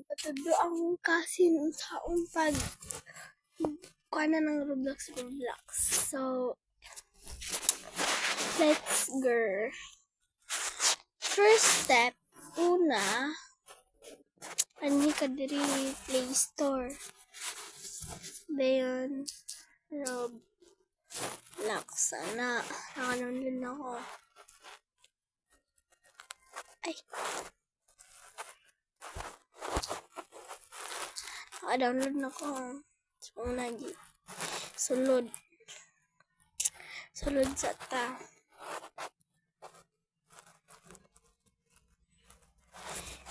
Patudo ang kasin sa pag kuha na ng Roblox. So, let's go. First step, una, ani ka diri Play Store. Dayon, Roblox. Sana, nakadownload na ako. Ay. Naka-download na ko. So, una, sulod sa ta.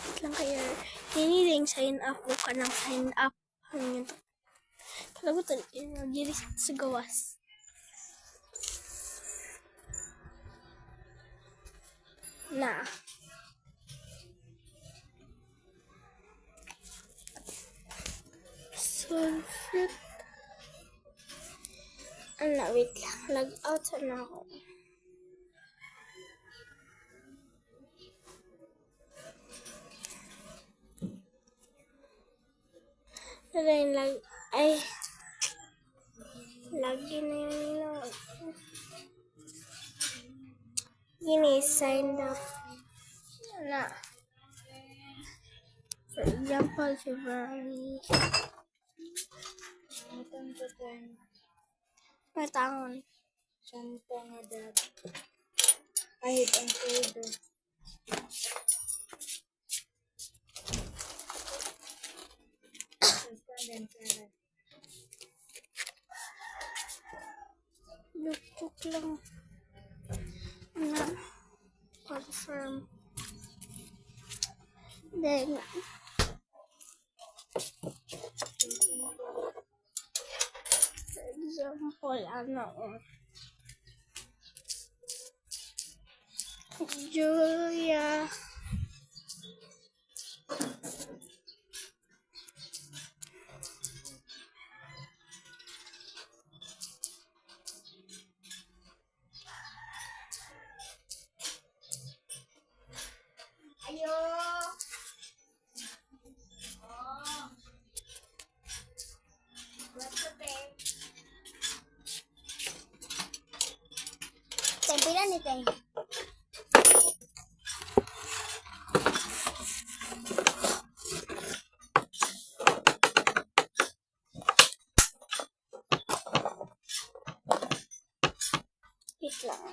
Wait lang kayo. Kiniling sign up. Buka ng sign up. Ano yun to? Kalagutan. Diri sa gawas. Na. Sulfit. Wait lang. Log out na ako. Lagi na yun. Gini, signed up. Na. For example, February. Matangon. Sampo nga dat. Kahit ang pwede. Lukok lang. Na. Confirm. Then, for example, Julia. Ayo! Tempilan ni Teng. Wait lang.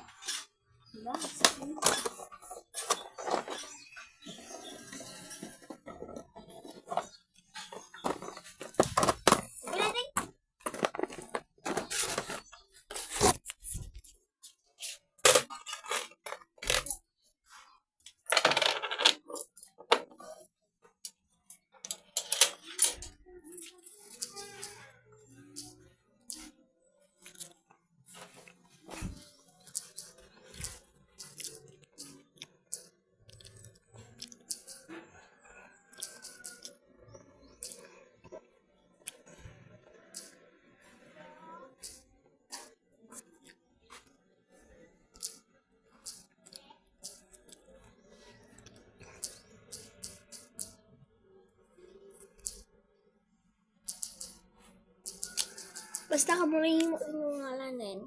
Basta ka muna yung ngalanin.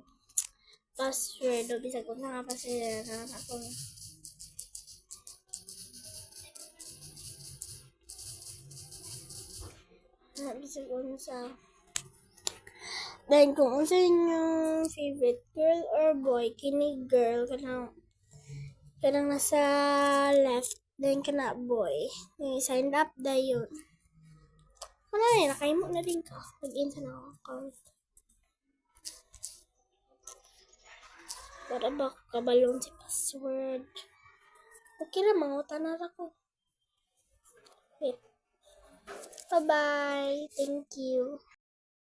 Password. O bisag kung nga password na ako. Bisag kung sa. Then, kung unsa yung favorite girl or boy, kini girl, kanang nasa left, then kana boy. Sign up dayon. Wala na, nakaimok na din ka. Log-in sa na account. Para ba kabalon si password? Okay na, mangutan na ako. Wait. Bye-bye. Thank you.